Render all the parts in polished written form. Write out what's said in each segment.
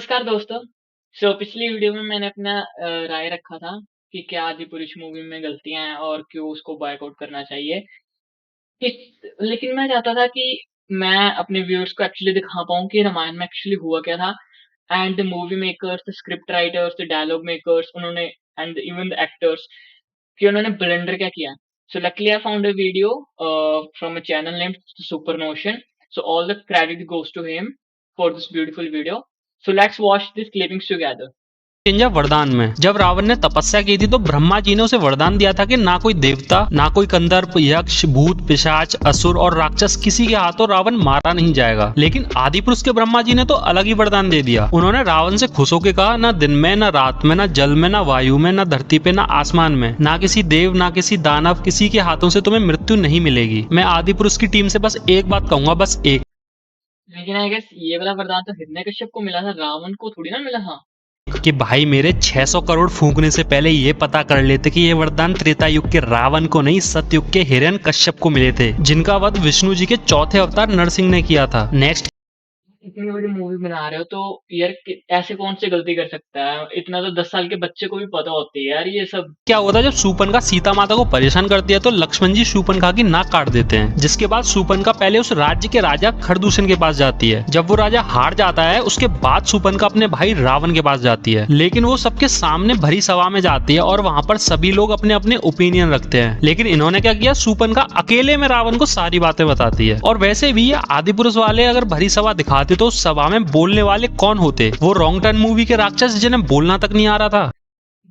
नमस्कार दोस्तों। पिछली वीडियो में मैंने अपना राय रखा था कि क्या आदिपुरुष मूवी में गलतियां हैं और क्यों उसको बॉयकॉट करना चाहिए। लेकिन मैं चाहता था कि मैं अपने व्यूअर्स को एक्चुअली दिखा पाऊँ कि रामायण में एक्चुअली हुआ क्या था। And the movie makers, the script writers, the dialogue makers, उन्होंने एंड इवन द एक्टर्स कि उन्होंने ब्लंडर क्या किया। So luckily I found a video from a channel named super notion. So all the credit goes to him for this beautiful video. So let's watch these clippings together. Change वरदान में जब रावण ने तपस्या की थी तो ब्रह्मा जी ने उसे वरदान दिया था कि ना कोई देवता, ना कोई कंदर्प, यक्ष, भूत, पिशाच, असुर और राक्षस किसी के हाथों रावण मारा नहीं जाएगा। लेकिन आदिपुरुष के ब्रह्मा जी ने तो अलग ही वरदान दे दिया। उन्होंने रावण से खुश होकर कहा, ना दिन में, ना रात में, ना जल में, ना वायु में, ना धरती पे, ना आसमान में, ना किसी देव, ना किसी दानव, किसी के हाथों से तुम्हें मृत्यु नहीं मिलेगी। मैं आदिपुरुष की टीम से बस एक बात कहूंगा, बस एक, लेकिन आई गेस ये वाला वरदान तो हिरण्यकश्यप को मिला था, रावण को थोड़ी ना मिला था। कि भाई मेरे 600 करोड़ फूंकने से पहले ये पता कर लेते कि ये वरदान त्रेता युग के रावण को नहीं, सतयुग के हिरण्यकश्यप को मिले थे, जिनका वध विष्णु जी के चौथे अवतार नरसिंह ने किया था। नेक्स्ट, इतनी बड़ी मूवी बना रहे हो तो यार ऐसे कौन सी गलती कर सकता है? इतना तो 10 साल के बच्चे को भी पता होती है यार ये सब। क्या होता है जब शूर्पणखा सीता माता को परेशान करती है तो लक्ष्मण जी शूर्पणखा की नाक काट देते हैं, जिसके बाद शूर्पणखा पहले उस राज्य के राजा खरदूषण के पास जाती है। जब वो राजा हार जाता है उसके बाद शूर्पणखा अपने भाई रावण के पास जाती है, लेकिन वो सबके सामने भरी सभा में जाती है और वहां पर सभी लोग अपने अपने ओपिनियन रखते हैं। लेकिन इन्होंने क्या किया, शूर्पणखा अकेले में रावण को सारी बातें बताती है। और वैसे भी ये आदिपुरुष वाले अगर भरी सभा दिखाते तो उस सभा में बोलने वाले कौन होते? वो रॉन्ग टर्न मूवी के राक्षस जिन्हें बोलना तक नहीं आ रहा था।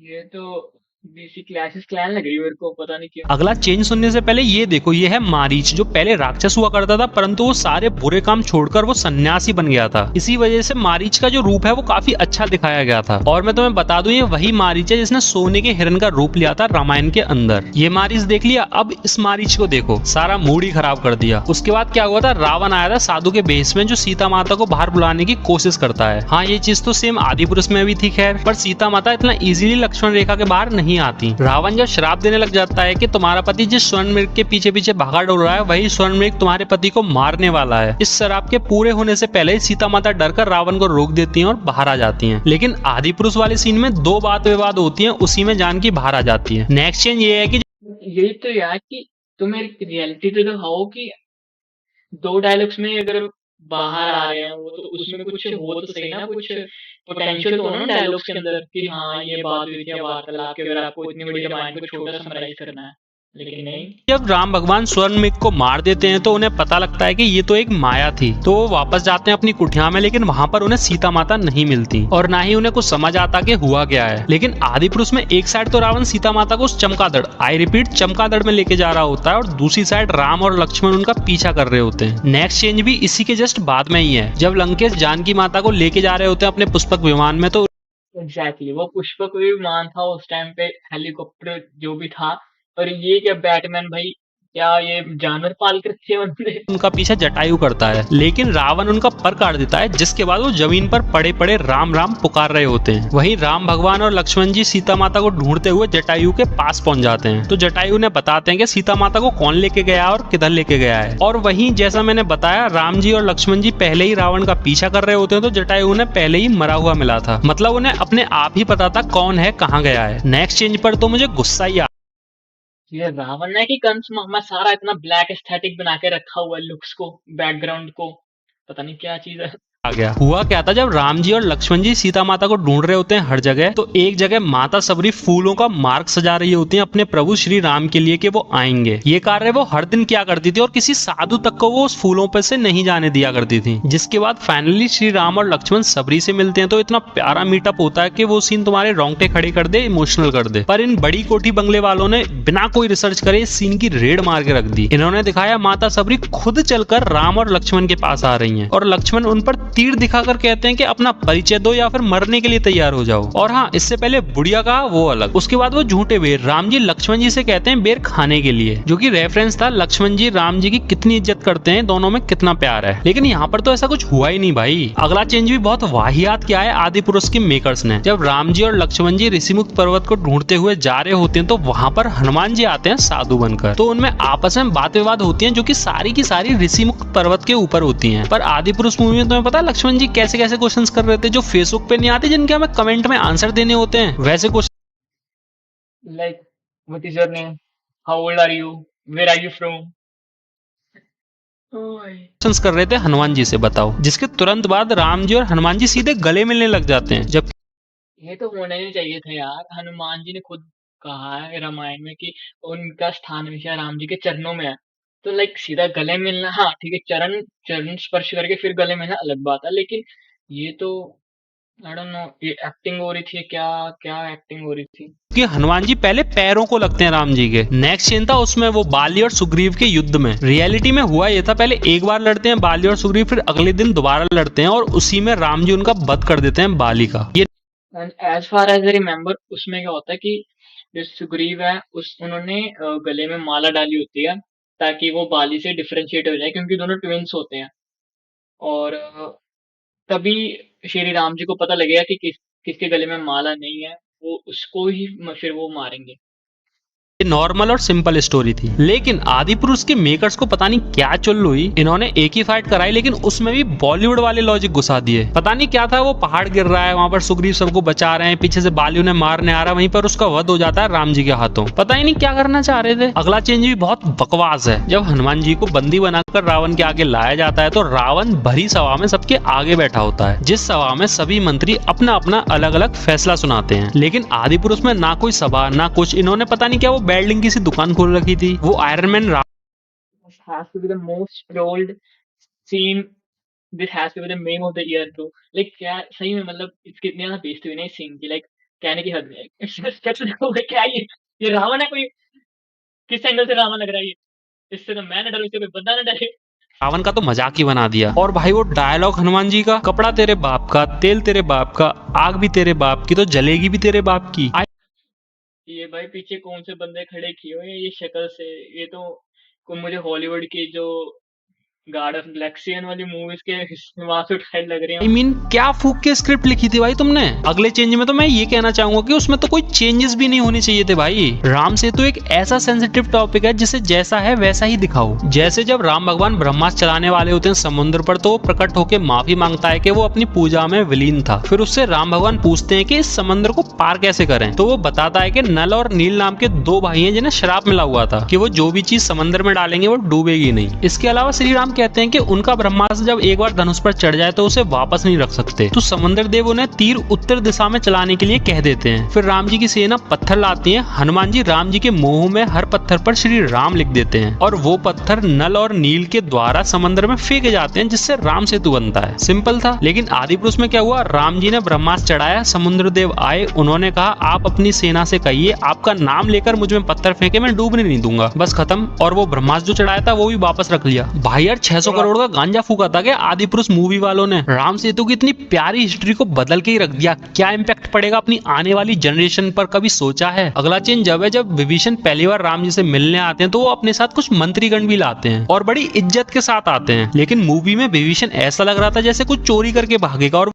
ये तो बीसी क्लैशेस क्लैन लग रही है मेरे को, पता नहीं क्यों। अगला चेंज सुनने से पहले ये देखो, ये है मारीच, जो पहले राक्षस हुआ करता था परंतु वो सारे बुरे काम छोड़कर वो सन्यासी बन गया था। इसी वजह से मारीच का जो रूप है वो काफी अच्छा दिखाया गया था। और मैं तुम्हें बता दूं, ये वही मारीच है जिसने सोने के हिरण का रूप लिया था रामायण के अंदर। ये मारीच देख लिया, अब इस मारीच को देखो, सारा मूड ही खराब कर दिया। उसके बाद क्या हुआ था, रावण आया था साधु के भेष में, जो सीता माता को बाहर बुलाने की कोशिश करता है। हाँ, ये चीज तो सेम आदिपुरुष में भी थी खैर, पर सीता माता इतना इजीली लक्ष्मण रेखा के बाहर नहीं आती। रावण जब श्राप देने लग जाता है कि तुम्हारा पति जिस स्वर्ण मृग के पीछे पीछे भागा डोल रहा है वही स्वर्ण मृग तुम्हारे पति को मारने वाला है, इस श्राप के पूरे होने से पहले ही सीता माता डरकर रावण को रोक देती हैं और बाहर आ जाती हैं। लेकिन आदिपुरुष वाले सीन में दो बात विवाद होती हैं, उसी में जानकी बाहर आ जाती है। नेक्स्ट चेंज ये है कि यही तो यार कि तुम्हें रियलिटी तो दिखाओ कि दो डायलॉग्स में अगर बाहर आ रहे हैं वो, तो उसमें कुछ हो तो सही ना, कुछ पोटेंशियल तो हो ना डायलॉग्स के अंदर कि हाँ ये बात हुई थी वार्तालाप के, अगर आपको इतनी बड़ी रामायण को छोटा समराइज करना है। लेकिन नहीं। जब राम भगवान स्वर्ण मृग को मार देते हैं तो उन्हें पता लगता है कि ये तो एक माया थी, तो वो वापस जाते हैं अपनी कुटिया में। लेकिन वहां पर उन्हें सीता माता नहीं मिलती और ना ही उन्हें कुछ समझ आता कि हुआ क्या है। लेकिन आदिपुरुष में एक साइड तो रावण सीता माता को उस चमगादड़, आई रिपीट चमगादड़ में लेके जा रहा होता है, और दूसरी साइड राम और लक्ष्मण उनका पीछा कर रहे होते हैं। नेक्स्ट चेंज भी इसी के जस्ट बाद में ही है, जब लंकेश जानकी माता को लेके जा रहे होते हैं अपने पुष्पक विमान में, तो एग्जैक्टली वो पुष्पक विमान था उस टाइम पे, हेलीकॉप्टर जो भी था। और ये क्या बैटमैन भाई, क्या ये जानवर पाल कर रखे हैं बंदे? उनका पीछा जटायु करता है, लेकिन रावण उनका पर काट देता है, जिसके बाद वो जमीन पर पड़े पड़े राम राम पुकार रहे होते हैं। वहीं राम भगवान और लक्ष्मण जी सीता माता को ढूंढते हुए जटायु के पास पहुंच जाते हैं। तो जटायु ने बताते हैं कि सीता माता को कौन लेके गया और किधर लेके गया है। और वहीं जैसा मैंने बताया, राम जी और लक्ष्मण जी पहले ही रावण का पीछा कर रहे होते हैं, तो जटायु उन्हें पहले ही मरा हुआ मिला था। मतलब उन्हें अपने आप ही पता था कौन है कहाँ गया है। नेक्स्ट चेंज पर तो मुझे गुस्सा ही ये रावण है कि कंस में सारा इतना ब्लैक एस्थेटिक बना के रखा हुआ है, लुक्स को, बैकग्राउंड को, पता नहीं क्या चीज है। आ गया। हुआ क्या था, जब राम जी और लक्ष्मण जी सीता माता को ढूंढ रहे होते हैं हर जगह, तो एक जगह माता सबरी फूलों का मार्ग सजा रही होती हैं अपने प्रभु श्री राम के लिए कि वो आएंगे। ये कार्य वो हर दिन किया करती थी और किसी साधु तक को वो उस फूलों पर से नहीं जाने दिया करती थी। जिसके बाद फाइनली श्री राम और लक्ष्मण सबरी से मिलते हैं, तो इतना प्यारा मीटअप होता है कि वो सीन तुम्हारे रोंगटे खड़े कर दे, इमोशनल कर दे। पर इन बड़ी कोठी बंगले वालों ने बिना कोई रिसर्च करे इस सीन की रेड मार के रख दी। इन्होंने दिखाया माता सबरी खुद चलकर राम और लक्ष्मण के पास आ रही है, और लक्ष्मण उन पर तीर दिखाकर कहते हैं कि अपना परिचय दो या फिर मरने के लिए तैयार हो जाओ। और हाँ, इससे पहले बुढ़िया कहा वो अलग। उसके बाद वो झूठे बेर राम जी लक्ष्मण जी से कहते हैं बेर खाने के लिए, जो कि रेफरेंस था लक्ष्मण जी राम जी की कितनी इज्जत करते हैं, दोनों में कितना प्यार है। लेकिन यहाँ पर तो ऐसा कुछ हुआ ही नहीं भाई। अगला चेंज भी बहुत वाहियात किया है आदिपुरुष के मेकर्स ने। जब राम जी और लक्ष्मण जी ऋषिमुक्त पर्वत को ढूंढते हुए जा रहे होते हैं, तो वहां पर हनुमान जी आते हैं साधु बनकर। तो उनमें आपस में बात विवाद होती है, जो कि सारी की सारी ऋषिमुक्त पर्वत के ऊपर होती है। पर आदिपुरुष मूवी में तुम्हें पता पता है लक्ष्मण जी कैसे कैसे क्वेश्चंस कर रहे थे जो फेसबुक पे नहीं आते, जिनके हमें कमेंट में आंसर देने होते हैं, वैसे Like, what is your name? How old are you? Where are you from? ओए, क्वेश्चंस कर रहे थे हनुमान जी से, बताओ। जिसके तुरंत बाद राम जी और हनुमान जी सीधे गले मिलने लग जाते हैं। जब ये तो होना ही चाहिए था यार। हनुमान जी ने खुद कहा है रामायण में कि उनका स्थान हमेशा राम जी के चरणों में है। तो लाइक सीधा गले मिलना, हाँ ठीक है, चरण चरण स्पर्श करके फिर गले मिलना अलग बात है, लेकिन ये तो आई डोंट नो, ये एक्टिंग हो रही थी क्या? क्या एक्टिंग हो रही थी? कि हनुमान जी पहले पैरों को लगते हैं राम जी के। नेक्स्ट सीन था उसमें वो बाली और सुग्रीव के युद्ध में। रियलिटी में हुआ ये था, पहले एक बार लड़ते हैं बाली और सुग्रीव, फिर अगले दिन दोबारा लड़ते हैं और उसी में राम जी उनका वध कर देते हैं बाली का। ये and as far as I remember, उसमें क्या होता है कि जो सुग्रीव है उस उन्होंने गले में माला डाली होती है ताकि वो बाली से डिफरेंशिएट हो जाए, क्योंकि दोनों ट्विंस होते हैं। और तभी श्री राम जी को पता लगेगा कि किसके गले में माला नहीं है, वो उसको ही फिर वो मारेंगे। नॉर्मल और सिंपल स्टोरी थी, लेकिन आदि पुरुष के मेकर्स को पता नहीं क्या चुल हुई, इन्होंने एक ही फाइट कराई लेकिन उसमें भी बॉलीवुड वाले लॉजिक घुसा दिए। पता नहीं क्या था, वो पहाड़ गिर रहा है, वहां पर सुग्रीव सबको बचा रहे हैं, पीछे से बाली उन्हें मारने आ रहा है, वहीं पर उसका वध हो जाता है राम जी के हाथों। पता ही नहीं क्या करना चाह रहे थे। अगला चेंज भी बहुत बकवास है। जब हनुमान जी को बंदी बनाकर रावण के आगे लाया जाता है तो रावण भरी सभा में सबके आगे बैठा होता है, जिस सभा में सभी मंत्री अपना अपना अलग अलग फैसला सुनाते हैं। लेकिन आदि पुरुष में ना कोई सभा ना कुछ, इन्होंने पता नहीं क्या वो बिल्डिंग की सी दुकान खोल रखी थी। वो iron man This has to be the most trolled scene. This has to be the meme of the year too. Like क्या सही में, मतलब इसकी इतनी ज्यादा बेइज्जती हुई ना इस सीन की, लाइक कहने की हद नहीं है। Sketch देखो क्या ये रावण है कोई? किस एंगल से रावण लग रहा है ये? इससे तो मैं न डरूं, इससे कोई बंदा न डरे। रावण का तो मजाक ही बना दिया। और भाई वो डायलॉग हनुमान जी का, कपड़ा तेरे बाप का, तेल तेरे बाप का, आग भी तेरे बाप की तो जलेगी भी तेरे बाप की। ये भाई पीछे कौन से बंदे खड़े किए हुए हैं ये शक्ल से? ये तो कोई मुझे हॉलीवुड की जो गार्ड ऑफ गैलेक्सियन वाली मूवीज के वहां से उठाए लग रहे I हैं। mean, क्या फूक के स्क्रिप्ट लिखी थी भाई तुमने। अगले चेंज में तो मैं ये कहना चाहूंगा कि उसमें तो कोई चेंजेस भी नहीं होने चाहिए थे भाई। राम सेतु एक ऐसा सेंसिटिव टॉपिक है जिसे जैसा है वैसा ही दिखाओ। जैसे जब राम भगवान ब्रह्मास्त्र चलाने वाले होते हैं समुद्र पर, तो वो प्रकट होकर माफी मांगता है कि वो अपनी पूजा में विलीन था। फिर उससे राम भगवान पूछते हैं कि इस समंदर को पार कैसे करें, तो वो बताता है कि नल और नील नाम के दो भाई हैं जिन्हें श्राप मिला हुआ था कि वो जो भी चीज समंदर में डालेंगे वो डूबेगी नहीं। इसके अलावा श्री राम कहते हैं कि उनका ब्रह्मास्त्र जब एक बार धनुष पर चढ़ जाए तो उसे वापस नहीं रख सकते, तो समंदर देव उन्हें तीर उत्तर दिशा में चलाने के लिए कह देते हैं। फिर राम जी की सेना पत्थर लाती है, हनुमान जी राम जी के मुंह में हर पत्थर पर श्री राम लिख देते हैं और वो पत्थर नल और नील के द्वारा समंदर में फेंके जाते हैं, जिससे राम सेतु बनता है। सिंपल था। लेकिन आदि पुरुष में क्या हुआ, राम जी ने ब्रह्मास्त्र चढ़ाया, समुद्र देव आए, उन्होंने कहा आप अपनी सेना से कहिए आपका नाम लेकर मुझ में पत्थर फेंके, मैं डूबने नहीं दूंगा, बस खत्म। और वो ब्रह्मास्त्र जो चढ़ाया था वो भी वापस रख लिया। भाई यार 600 करोड़ का गांजा फूका था क्या आदि पुरुष मूवी वालों ने? राम सेतु की इतनी प्यारी हिस्ट्री को बदल के ही रख दिया। क्या इम्पैक्ट पड़ेगा अपनी आने वाली जनरेशन पर, कभी सोचा है? अगला चेंज जब है जब विभीषण पहली बार राम जी से मिलने आते हैं तो वो अपने साथ कुछ मंत्रीगण भी लाते हैं और बड़ी इज्जत के साथ आते हैं, लेकिन मूवी में विभीषण ऐसा लग रहा था जैसे कुछ चोरी करके भागेगा और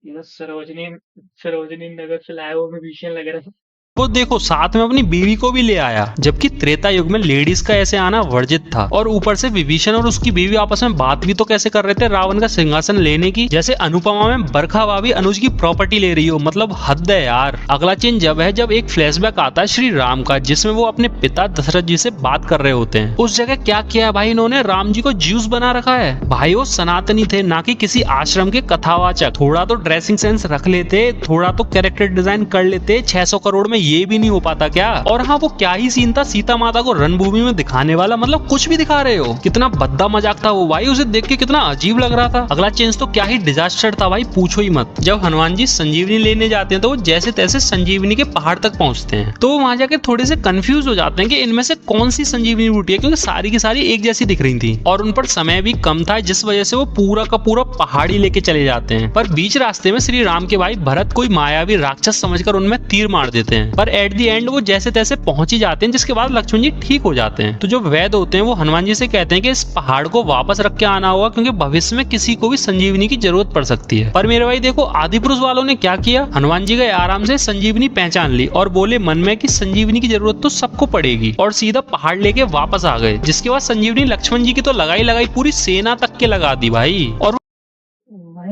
ये तो सरोजनी सरोजनी नगर से लाया हुआ विभीषण लग रहा है। वो देखो साथ में अपनी बीवी को भी ले आया, जबकि त्रेता युग में लेडीज का ऐसे आना वर्जित था। और ऊपर से विभीषण और उसकी बीवी आपस में बात भी तो कैसे कर रहे थे रावण का सिंहासन लेने की, जैसे अनुपमा में बरखा भाभी अनुज की प्रॉपर्टी ले रही हो, मतलब हद है यार। अगला चेंज जब है जब एक फ्लैशबैक आता है श्री राम का, जिसमें वो अपने पिता दशरथ जी से बात कर रहे होते हैं। उस जगह क्या किया है भाई इन्होंने, राम जी को ज्यूस बना रखा है। भाई वो सनातनी थे, ना कि किसी आश्रम के कथावाचक। थोड़ा तो ड्रेसिंग सेंस रख लेते, थोड़ा तो कैरेक्टर डिजाइन कर लेते। 600 करोड़ में ये भी नहीं हो पाता क्या? और हाँ वो क्या ही सीन था सीता माता को रणभूमि में दिखाने वाला, मतलब कुछ भी दिखा रहे हो। कितना भद्दा मजाक था वो भाई, उसे देख के कितना अजीब लग रहा था। अगला चेंज तो क्या ही डिजास्टर था भाई, पूछो ही मत। जब हनुमान जी संजीवनी लेने जाते हैं तो वो जैसे तैसे संजीवनी के पहाड़ तक पहुंचते हैं, तो वहां जाके थोड़े से कंफ्यूज हो जाते हैं कि इनमें से कौन सी संजीवनी बूटी है, क्योंकि सारी की सारी एक जैसी दिख रही थी और उन पर समय भी कम था, जिस वजह से वो पूरा का पूरा पहाड़ी लेके चले जाते हैं। पर बीच रास्ते में श्री राम के भाई भरत कोई मायावी राक्षस समझकर उनमें तीर मार देते हैं, पर एट दी एंड वो जैसे तैसे पहुंच ही जाते हैं, जिसके बाद लक्ष्मण जी ठीक हो जाते हैं। तो जो वैद्य होते हैं वो हनुमान जी से कहते हैं कि इस पहाड़ को वापस रख के आना होगा, क्योंकि भविष्य में किसी को भी संजीवनी की जरूरत पड़ सकती है। पर मेरे भाई देखो आदि पुरुष वालों ने क्या किया, हनुमान जी गए आराम से संजीवनी पहचान ली और बोले मन में कि संजीवनी की जरूरत तो सबको पड़ेगी, और सीधा पहाड़ लेके वापस आ गए। जिसके बाद संजीवनी लक्ष्मण जी की तो लगाई लगाई पूरी सेना तक के लगा दी भाई। और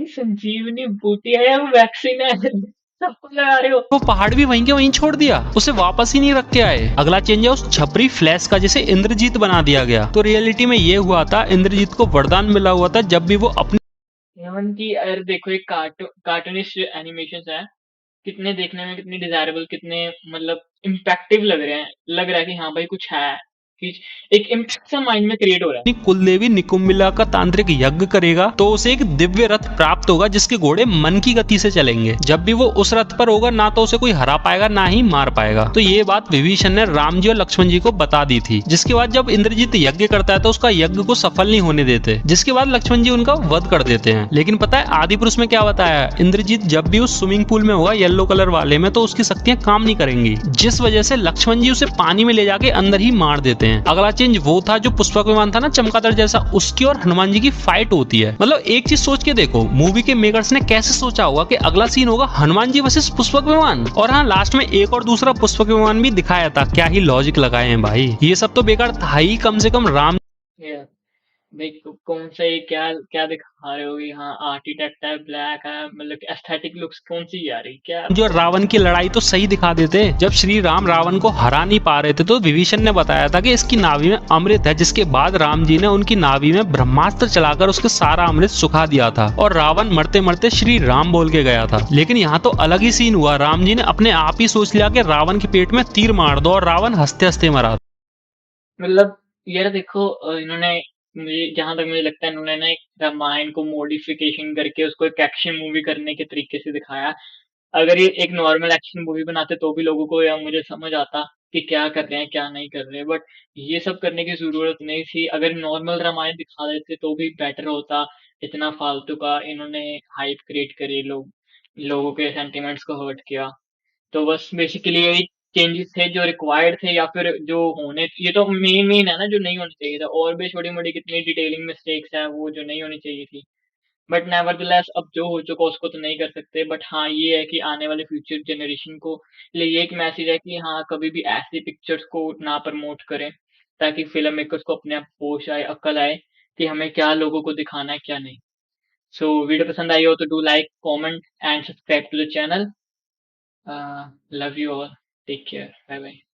भाई संजीवनी बूटी है या वो वैक्सीन है? सबको लगा रहे हो। वो पहाड़ भी वहीं के वहीं छोड़ दिया, उसे वापस ही नहीं रख के आए। अगला चेंज है उस छपरी फ्लैश का, जिसे इंद्रजीत बना दिया गया। तो रियलिटी में ये हुआ था, इंद्रजीत को वरदान मिला हुआ था, जब भी वो अपनी हेमंत की अगर देखो एक कार्टूनिस्ट एनिमेशन है, कितने देखने में कितने डिजायरेबल, कितने मतलब इम्पैक्टिव लग रहे हैं, लग रहा है कि हाँ भाई कुछ है, कि एक इम्पैक्ट सा माइंड में क्रिएट हो रहा है। कुलदेवी निकुम्बिला का तांत्रिक यज्ञ करेगा तो उसे एक दिव्य रथ प्राप्त होगा, जिसके घोड़े मन की गति से चलेंगे। जब भी वो उस रथ पर होगा, ना तो उसे कोई हरा पाएगा ना ही मार पाएगा। तो ये बात विभीषण ने राम जी और लक्ष्मण जी को बता दी थी। जिसके बाद जब इंद्रजीत यज्ञ करता है तो उसका यज्ञ को सफल नहीं होने देते, जिसके बाद लक्ष्मण जी उनका वध कर देते हैं। लेकिन पता है आदि पुरुष में क्या बताया है, इंद्रजीत जब भी उस स्विमिंग पूल में होगा येलो कलर वाले में, तो उसकी शक्तियां काम नहीं करेंगी, जिस वजह से लक्ष्मण जी उसे पानी में ले जाके अंदर ही मार देते हैं। अगला चेंज वो था जो पुष्पक विमान था ना चमगादड़ जैसा, उसकी और हनुमान जी की फाइट होती है। मतलब एक चीज सोच के देखो, मूवी के मेकर्स ने कैसे सोचा होगा कि अगला सीन होगा हनुमान जी वर्सेस पुष्पक विमान, और हाँ लास्ट में एक और दूसरा पुष्पक विमान भी दिखाया था। क्या ही लॉजिक लगाए हैं भाई, ये सब तो बेकार था ही। कम से कम राम ये भाई कौन सा ये क्या क्या दिखा रहे हो कि हाँ आर्किटेक्ट है, ब्लैक है, मतलब एस्थेटिक लुक्स कौन सी आ रही, क्या जो कौन रावण सा। की लड़ाई तो सही दिखा देते। जब श्री राम रावण को हरा नहीं पा रहे थे, तो विभीषण ने बताया था कि इसकी नाभि में अमृत है, जिसके बाद राम जी ने उनकी नाभि में ब्रह्मास्त्र चलाकर उसके सारा अमृत सुखा दिया था, और रावण मरते मरते श्री राम बोल के गया था। लेकिन यहाँ तो अलग ही सीन हुआ, राम जी ने अपने आप ही सोच लिया कि रावण के पेट में तीर मार दो, और रावण हंसते हंसते मरा। मतलब यार देखो इन्होंने, मुझे जहां तक मुझे लगता है इन्होंने ना एक रामायण को मॉडिफिकेशन करके उसको एक एक्शन मूवी करने के तरीके से दिखाया। अगर ये एक नॉर्मल एक्शन मूवी बनाते तो भी लोगों को या मुझे समझ आता कि क्या कर रहे हैं क्या नहीं कर रहे हैं, बट ये सब करने की जरूरत नहीं थी। अगर नॉर्मल रामायण दिखा देते तो भी बेटर होता। इतना फालतू का इन्होंने हाइप क्रिएट करी, लोगों के सेंटिमेंट्स को हर्ट किया। तो बस बेसिकली यही चेंजेस थे जो रिक्वायर्ड थे, या फिर जो होने, ये तो मेन मेन है ना जो नहीं होनी चाहिए था। और भी छोटी मोटी कितनी डिटेलिंग मिस्टेक्स है वो जो नहीं होनी चाहिए थी। बट नेवरदलेस अब जो हो चुका उसको तो नहीं कर सकते। बट हाँ ये है कि आने वाले फ्यूचर जनरेशन को लिए ये एक मैसेज है कि हाँ कभी भी ऐसी पिक्चर्स को ना प्रमोट करें, ताकि फिल्म मेकर्स को अपने आप होश आए, अक्ल आए कि हमें क्या लोगों को दिखाना है क्या नहीं। सो वीडियो पसंद आई हो तो do like, comment and subscribe to the channel. Love you all. Take care. Bye bye.